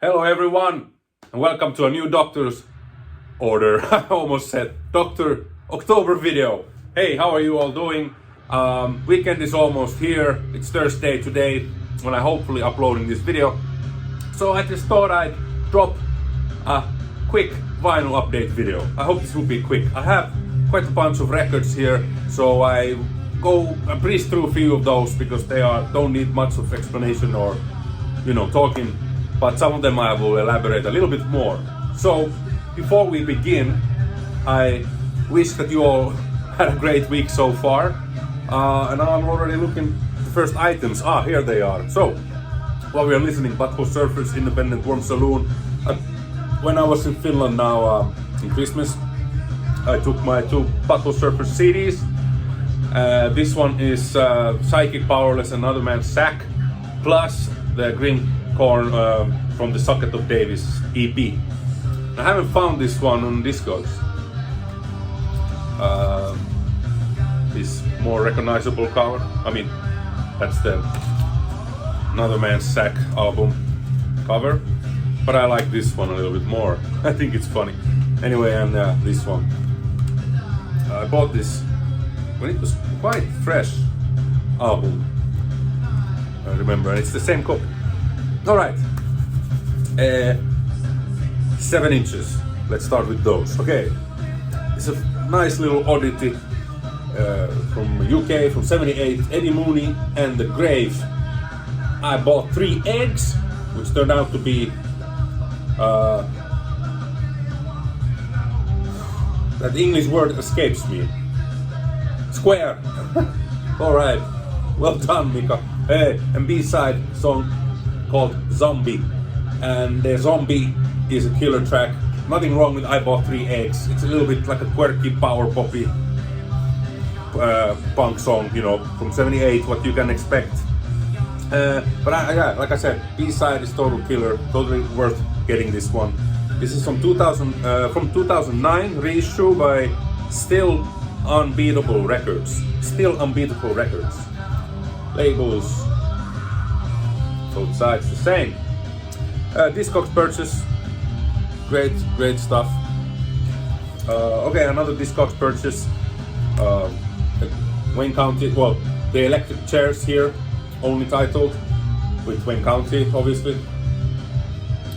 Hello everyone, and welcome to a new Doctor's Order. I almost said Doctor October video. Hey, how are you all doing? Weekend is almost here. It's Thursday today when I'm hopefully uploading this video. So I just thought I'd drop a quick vinyl update video. I hope this will be quick. I have quite a bunch of records here, so I breeze through a few of those because they don't need much of explanation or talking, but some of them I will elaborate a little bit more. So before we begin, I wish that you all had a great week so far, and I'm already looking at the first items. Here they are. So while we are listening, Butthole Surfers Independent Warm Saloon. When I was in Finland now in Christmas, I took my two Butthole Surfers CDs. This one is Psychic Powerless, Another Man's Sack, plus the Green Corn from the Socket of Davis EP. I haven't found this one on Discogs. This more recognizable cover. I mean, that's the Another Man's Sack album cover. But I like this one a little bit more. I think it's funny. Anyway, and this one. I bought this when it was quite fresh album. I remember, and it's the same copy. Alright. 7 inches. Let's start with those. Okay. It's a nice little oddity from UK, from 78. Eddie Mooney and the Grave. I bought 3 eggs, which turned out to be that English word escapes me. Square. Alright. Well done, Mika. Hey, and B-side song called Zombie. And the Zombie is a killer track. Nothing wrong with I Bought 3 Eggs. It's a little bit like a quirky power poppy punk song, from 78, what you can expect. But like I said, B-side is total killer, totally worth getting this one. This is from 2009, reissue by Still Unbeatable Records. Still Unbeatable Records. Labels, both sides the same. Discogs purchase, great stuff. Okay, another Discogs purchase. Wayne County, well, the electric chairs here, only titled with Wayne County, obviously.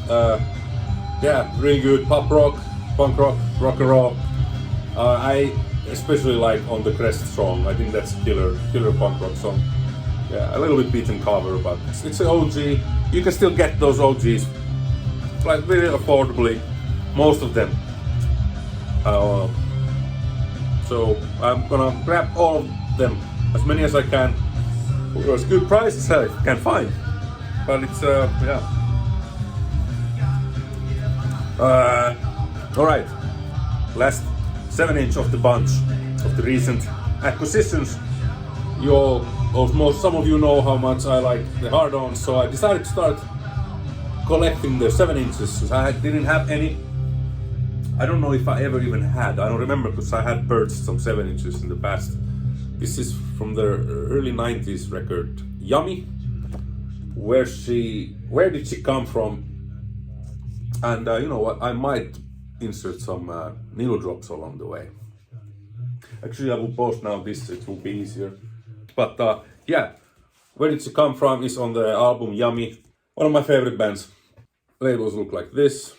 Yeah, really good pop rock, punk rock, rock and roll. I especially like On the Crest song. I think that's a killer punk rock song. Yeah, a little bit beaten cover, but it's an OG. You can still get those OGs like very affordably, most of them. So I'm gonna grab all of them, as many as I can, for as good prices as I can find. But it's yeah. Alright, last 7-inch of the bunch of the recent acquisitions. Some of you know how much I like the hard-ons, so I decided to start collecting the 7 inches. I didn't have any. I don't know if I ever even had. I don't remember, because I had purchased some 7 inches in the past. This is from the early 90s record, Yummy. Where did she come from? And you know what, I might insert some needle drops along the way. Actually, I will post now this, it will be easier. But yeah, Where Did She Come From is on the album Yummy. One of my favorite bands. Labels look like this.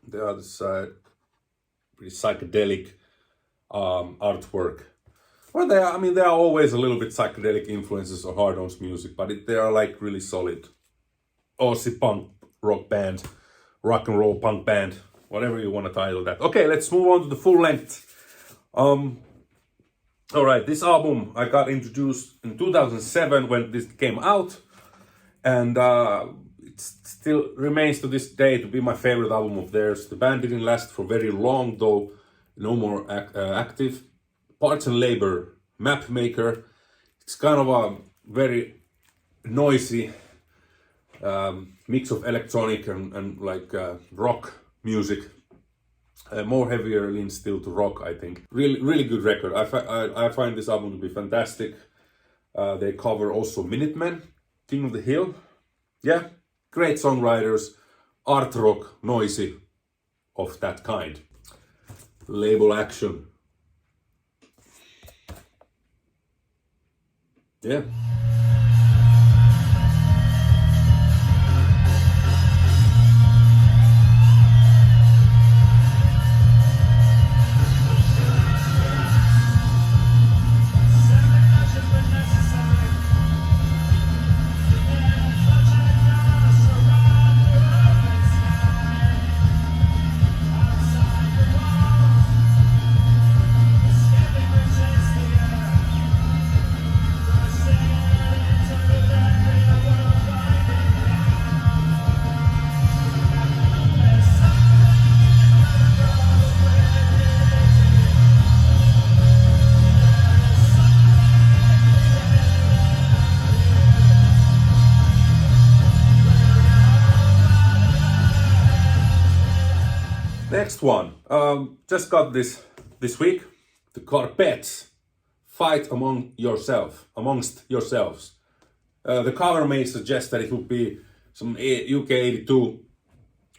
The other side, pretty psychedelic artwork. Well, they are always a little bit psychedelic influences on hard-ons music, but they are like really solid Aussie punk rock band, rock and roll punk band, whatever you want to title that. Okay, let's move on to the full length. Alright, this album I got introduced in 2007 when this came out, and it still remains to this day to be my favorite album of theirs. The band didn't last for very long, though no more active. Parts and Labor, Map Maker. It's kind of a very noisy mix of electronic and like rock music. More heavier lean still to rock, I think. Really good record. I find this album to be fantastic. They cover also Minutemen, King of the Hill. Yeah, great songwriters, art rock, noisy, of that kind. Label action. Yeah. Next one. Just got this week. The Carpets. Fight amongst yourselves. The cover may suggest that it would be some UK 82,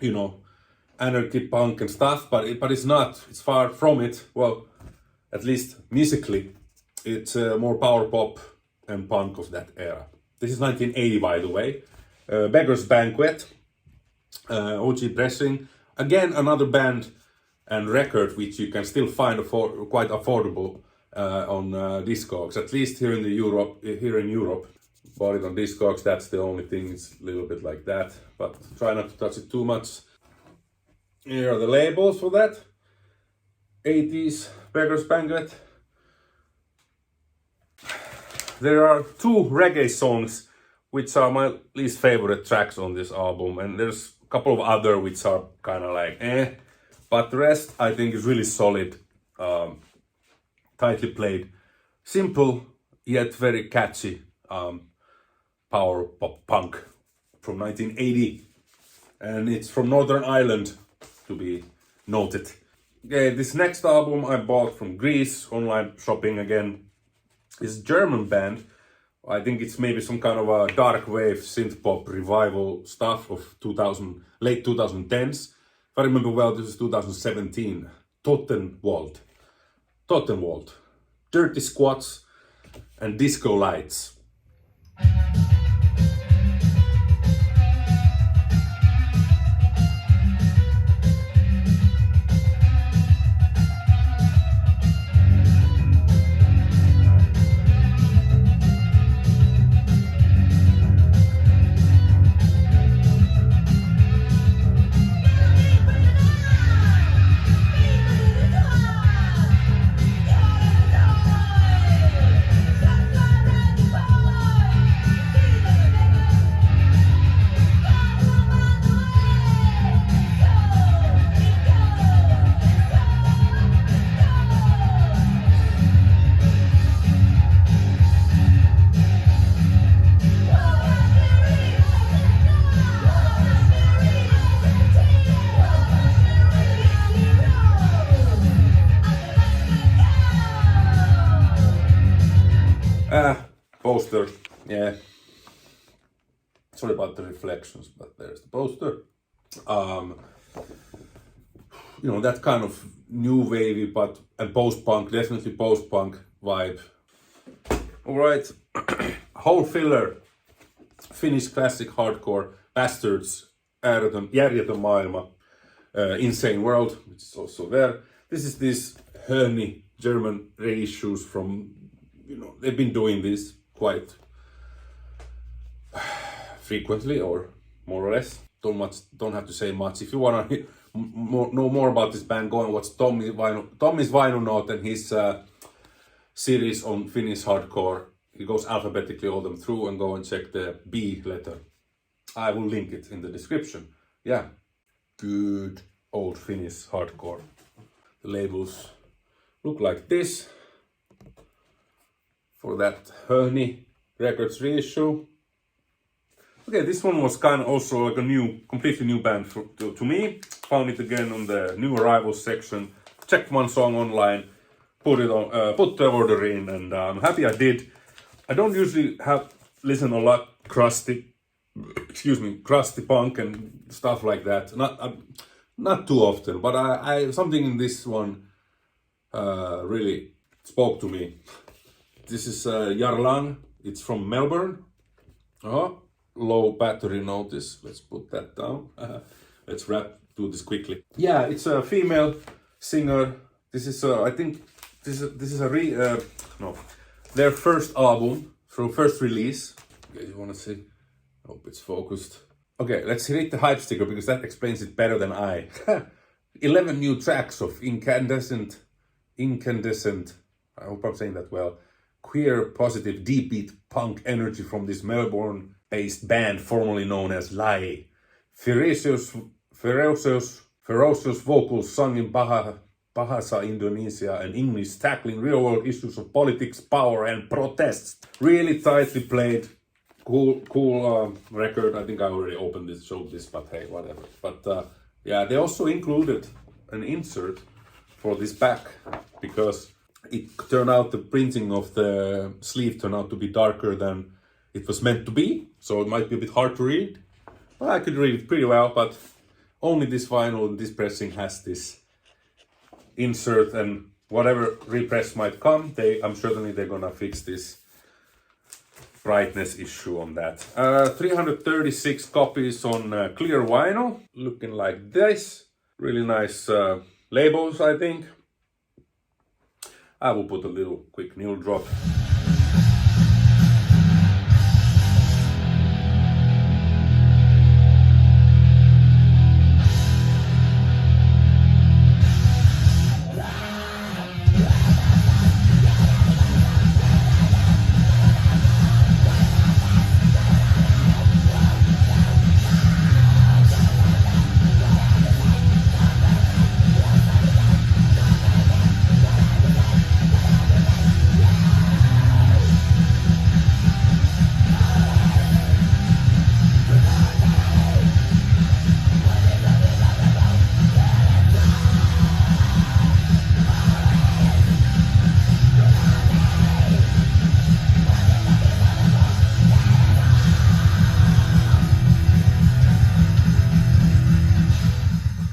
you know, anarchy punk and stuff, but it's not. It's far from it. Well, at least musically, it's more power pop and punk of that era. This is 1980, by the way. Beggar's Banquet, OG pressing. Again, another band and record which you can still find quite affordable on Discogs. At least here in Europe, bought it on Discogs. That's the only thing. It's a little bit like that, but try not to touch it too much. Here are the labels for that. 80s Beggar's Banquet. There are 2 reggae songs which are my least favorite tracks on this album, and there's a couple of other which are kind of like but the rest I think is really solid, tightly played, simple yet very catchy power pop punk from 1980, and it's from Northern Ireland, to be noted. Okay, this next album I bought from Greece, online shopping again. It's a German band. I think it's maybe some kind of a dark wave synth pop revival stuff of late 2010s. If I remember well, this is 2017. Tottenwald. Dirty Squats and Disco Lights. Poster, yeah. Sorry about the reflections, but there's the poster. You know, that kind of new wavy and post-punk, definitely post-punk vibe. Alright, Whole Filler, Finnish classic hardcore, Bastards, Järjetön maailma, Insane World, which is also there. This is this Hörni German reissues from, you know, they've been doing this quite frequently, or more or less. Don't have to say much. If you want to know more about this band, go and watch Tommy's Vinyl Note and his series on Finnish hardcore. He goes alphabetically all them through, and go and check the B letter. I will link it in the description. Yeah, good old Finnish hardcore. The labels look like this. For that Hörni Records reissue. Okay, this one was kind of also like a completely new band to me. Found it again on the new arrivals section. Checked one song online, put the order in, and I'm happy I did. I don't usually listen a lot crusty excuse me, Crust Punk and stuff like that. Not too often, but I something in this one really spoke to me. This is Jarlang. It's from Melbourne. Low battery notice. Let's put that down. Let's do this quickly. Yeah, it's a female singer. This is I think this is a their first album, so first release. Okay, you wanna see? Hope it's focused. Okay, let's hit the hype sticker because that explains it better than I. 11 new tracks of incandescent. I hope I'm saying that well. Queer, positive, deep beat punk energy from this Melbourne-based band formerly known as Lai. Ferocious vocals sung in Bahasa Indonesia and English, tackling real-world issues of politics, power, and protests. Really tightly played. Cool record. I think I already showed this, but hey, whatever. But yeah, they also included an insert for this back because it turned out the printing of the sleeve turned out to be darker than it was meant to be, so it might be a bit hard to read. Well, I could read it pretty well, but only this vinyl and this pressing has this insert, and whatever repress might come, I'm certainly they're gonna fix this brightness issue on that. 336 copies on clear vinyl, looking like this. Really nice labels, I think. I will put a little quick needle drop.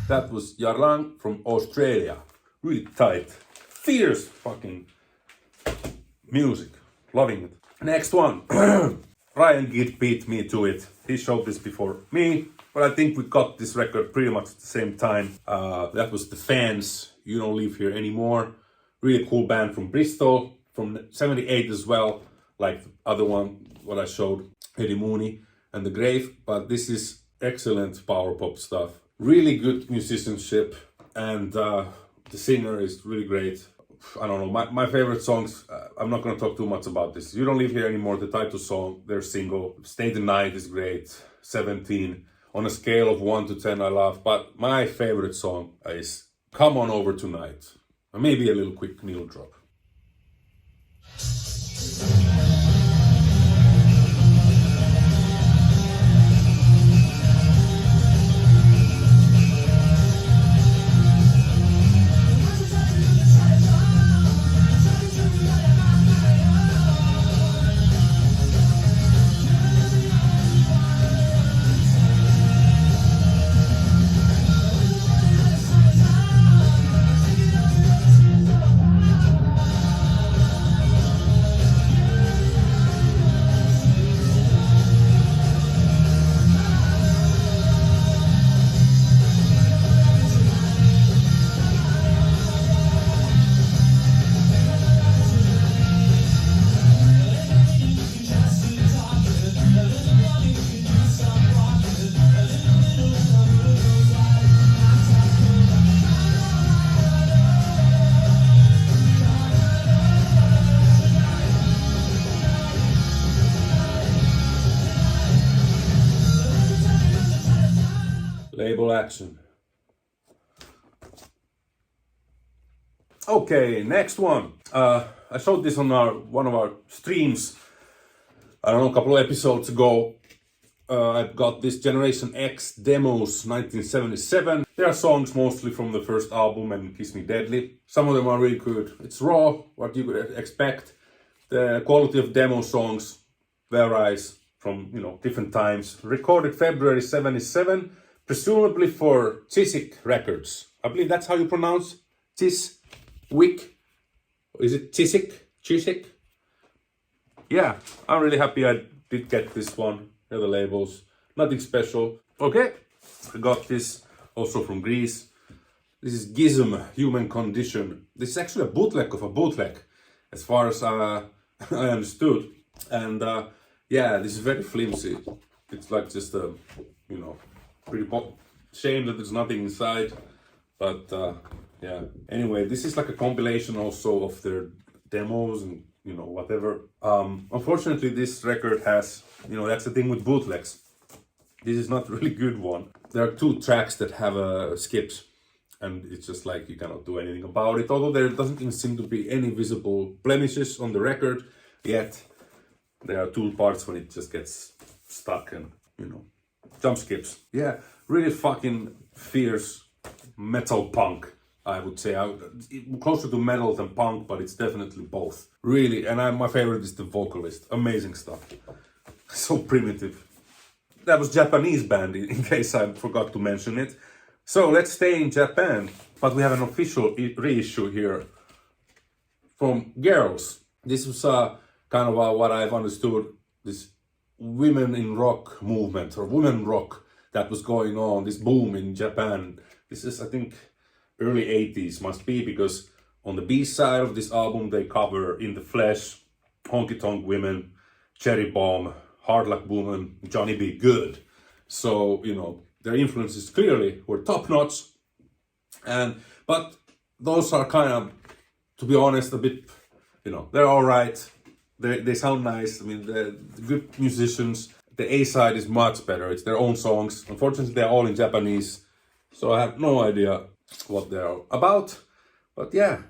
That was Jarlang from Australia. Really tight. Fierce fucking music. Loving it. Next one. Ryan Gidd beat me to it. He showed this before me, but I think we got this record pretty much at the same time. That was The Fans. You Don't Live Here Anymore. Really cool band from Bristol. From 78 as well. Like the other one, what I showed. Eddie Mooney and The Grave. But this is excellent power pop stuff. Really good musicianship, and the singer is really great. I don't know, my favorite songs, I'm not going to talk too much about this. You Don't Live Here Anymore, the title song, their single. Stay the Night is great. 17. On a scale of 1 to 10, I love. But my favorite song is Come On Over Tonight. Maybe a little quick needle drop. Label action. Okay, next one. I showed this on one of our streams, I don't know, a couple of episodes ago. I've got this Generation X demos 1977. There are songs mostly from the first album and Kiss Me Deadly. Some of them are really good. It's raw, what you could expect. The quality of demo songs varies from, you know, different times. Recorded February 77, presumably for Chiswick Records. I believe that's how you pronounce Chiswick. Is it Chiswick? Chiswick? Yeah, I'm really happy I did get this one. Here are the labels. Nothing special. Okay, I got this also from Greece. This is Gizm, Human Condition. This is actually a bootleg of a bootleg, as far as I understood. And yeah, this is very flimsy. It's like just a, you know, pretty shame that there's nothing inside. But yeah, anyway, this is like a compilation also of their demos and, you know, whatever. Unfortunately, this record has, you know, that's the thing with bootlegs. This is not a really good one. There are 2 tracks that have skips, and it's just like you cannot do anything about it. Although there doesn't even seem to be any visible blemishes on the record yet. There are 2 parts when it just gets stuck and, you know, jump skips. Yeah, really fucking fierce metal punk, I would say. Closer to metal than punk, but it's definitely both. Really, and my favorite is the vocalist. Amazing stuff. So primitive. That was Japanese band, in case I forgot to mention it. So let's stay in Japan, but we have an official reissue here from Girls. This was kind of what I've understood, this women in rock movement, or women rock that was going on, this boom in Japan. This is, I think, early 80s must be, because on the B side of this album they cover In the Flesh, Honky Tonk Women, Cherry Bomb, Hard Luck Woman, Johnny B. Good. So, you know, their influences clearly were top notch. But those are kind of, to be honest, a bit, you know, they're alright. They sound nice. I mean, they're good musicians. The A side is much better. It's their own songs. Unfortunately, they're all in Japanese, so I have no idea what they're about. But yeah.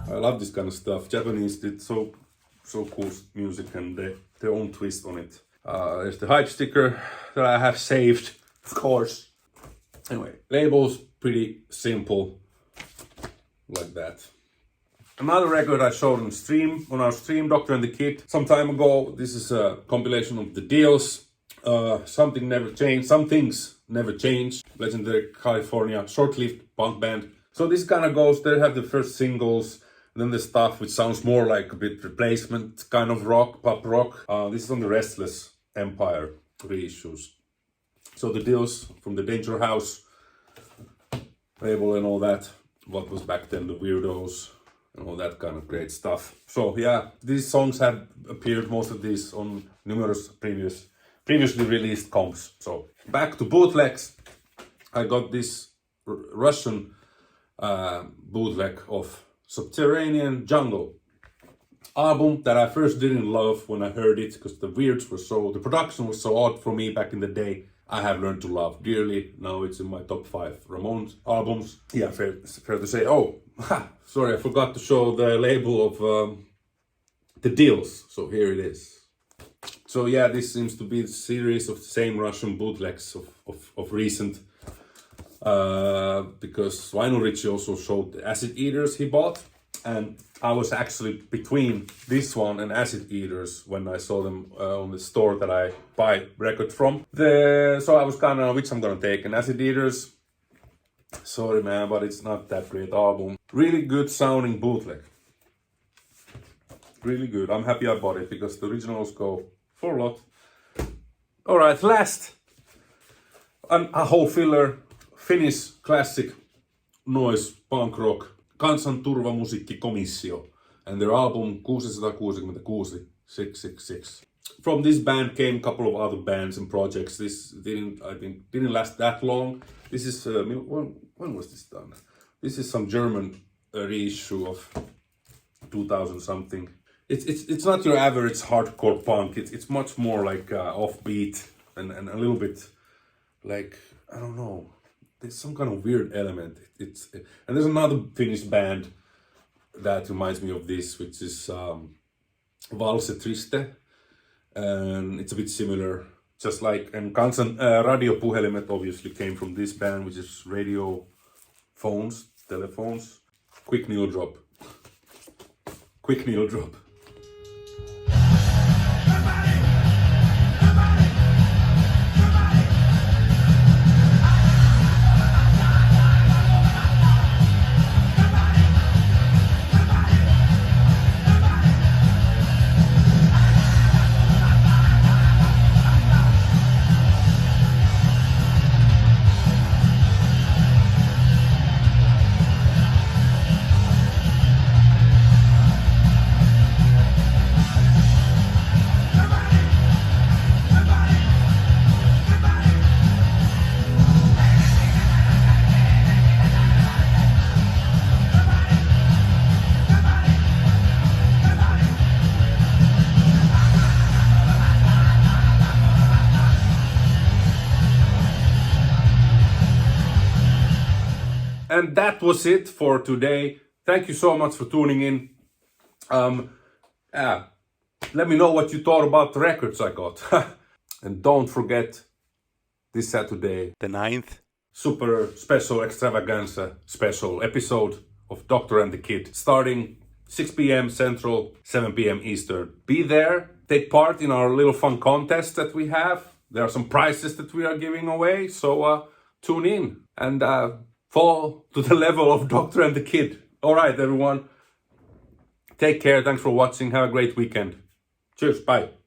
I love this kind of stuff. Japanese did so cool music and their own twist on it. There's the hype sticker that I have saved, of course. Anyway, labels pretty simple, like that. Another record I showed on our stream, Doctor and the Kid, some time ago. This is a compilation of the deals. Something Never Changed, Some Things Never Change. Legendary California, short-lived punk band. So this kind of goes, they have the first singles, then the stuff which sounds more like a bit replacement kind of rock, pop rock. This is on the Restless Empire reissues. So the deals from the Danger House label and all that, what was back then the Weirdos and all that kind of great stuff. So yeah, these songs have appeared, most of these, on numerous previously released comps. So back to bootlegs. I got this Russian bootleg of Subterranean Jungle album that I first didn't love when I heard it, because the production was so odd for me back in the day. I have learned to love dearly. Now it's in my top 5 Ramones albums. Yeah, fair to say. Oh, sorry, I forgot to show the label of the deals. So here it is. So yeah, this seems to be the series of the same Russian bootlegs of recent. Because Vinyl Richie also showed the Acid Eaters he bought, and I was actually between this one and Acid Eaters when I saw them on the store that I buy record from. So I was kind of, which I'm gonna take, an Acid Eaters. Sorry man, but it's not that great album. Really good sounding bootleg. Really good. I'm happy I bought it because the originals go for a lot. Alright, last And a whole filler, Finnish classic noise punk rock, Kansanturvamusiikkikomissio, and their album 666 666. From this band came a couple of other bands and projects. This didn't last that long. This is when was this done? This is some German reissue of 2000 something. It's not your average hardcore punk. It's much more like offbeat and a little bit like, I don't know. There's some kind of weird element. And there's another Finnish band that reminds me of this, which is Valse Triste, and it's a bit similar. Just like, and radiopuhelimet obviously came from this band, which is radio phones, telephones. Quick needle drop. Quick needle drop. And that was it for today. Thank you so much for tuning in. Let me know what you thought about the records I got. And don't forget, this Saturday, the 9th, super special Extravaganza special episode of Doctor and the Kid, starting 6 p.m. Central, 7 p.m. Eastern. Be there, take part in our little fun contest that we have. There are some prizes that we are giving away, so tune in and fall to the level of Doctor and the Kid. All right, everyone. Take care. Thanks for watching. Have a great weekend. Cheers. Bye.